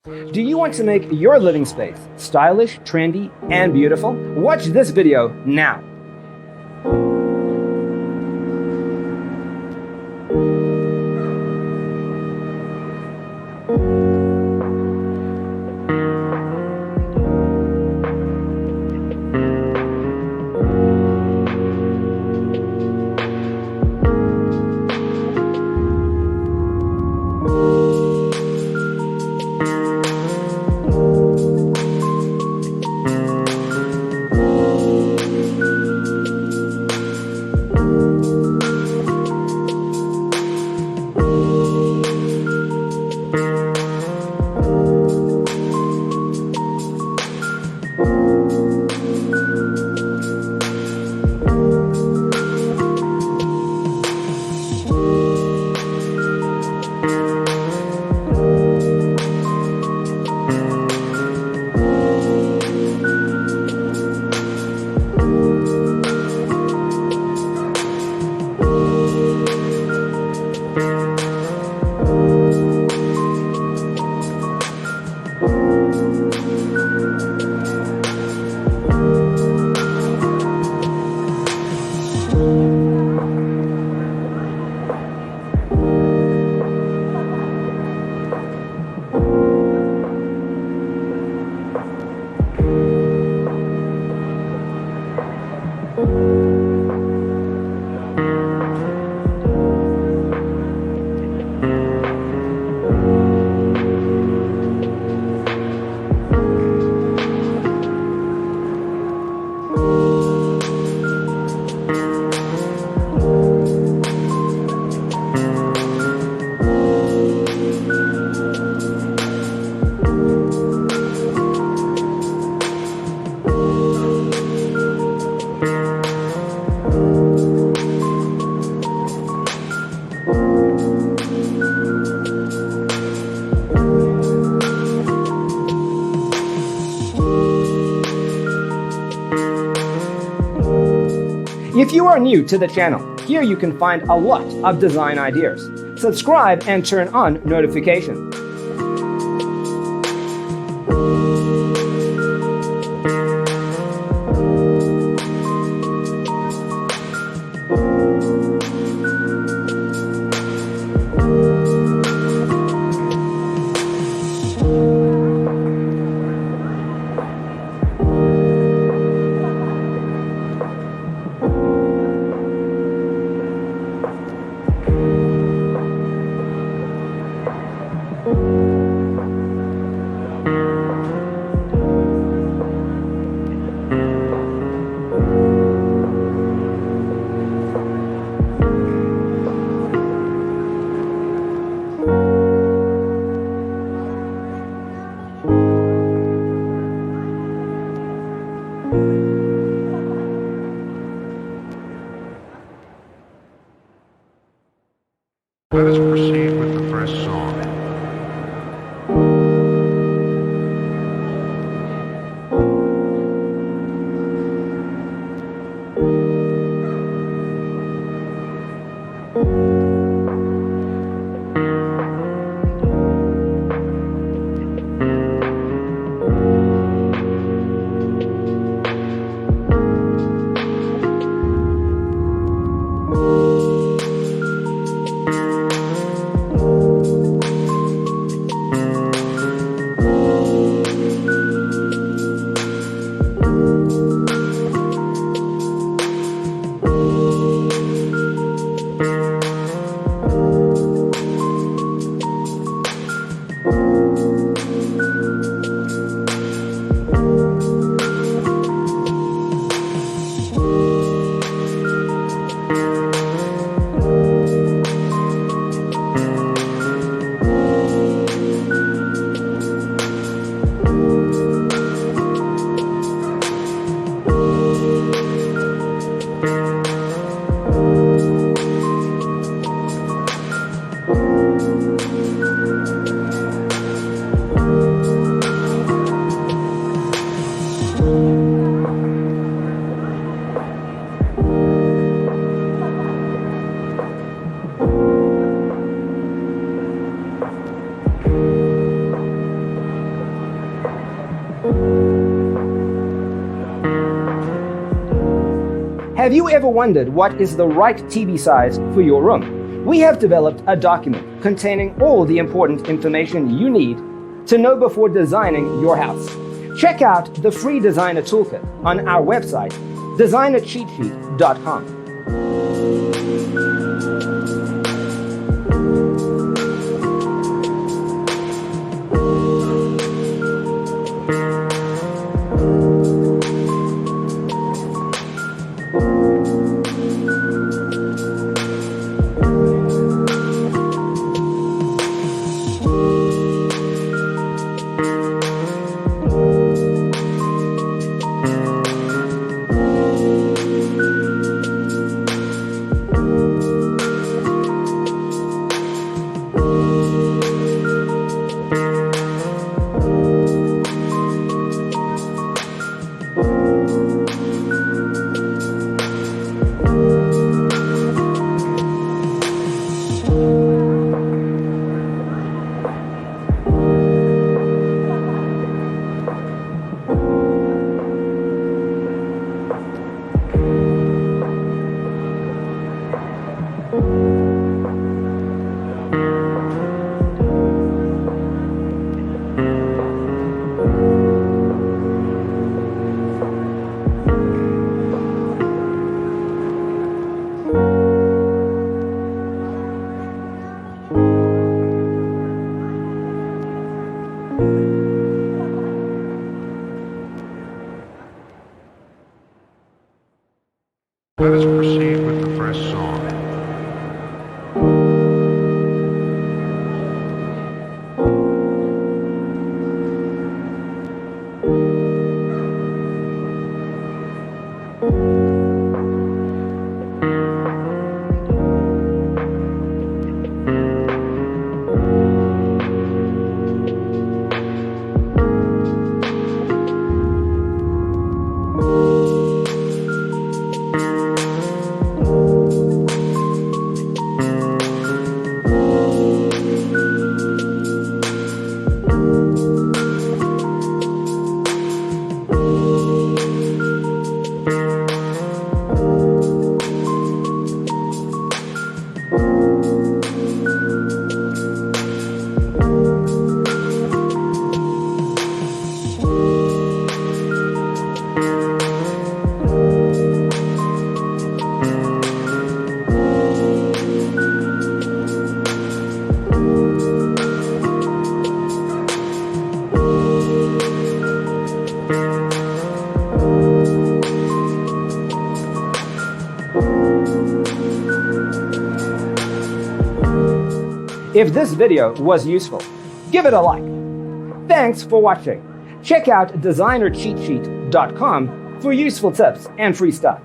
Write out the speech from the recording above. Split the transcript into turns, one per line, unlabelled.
Do you want to make your living space stylish, trendy, and beautiful? Watch this video now. If you are new to the channel, here you can find a lot of design ideas. Subscribe and turn on notifications.
Let us proceed with the first song.
Have you ever wondered what is the right TV size for your room? We have developed a document containing all the important information you need to know before designing your house. Check out the free designer toolkit on our website, designercheatsheet.com.
Let us proceed with the first song.
If this video was useful, give it a like. Thanks for watching. Check out designercheatsheet.com for useful tips and free stuff.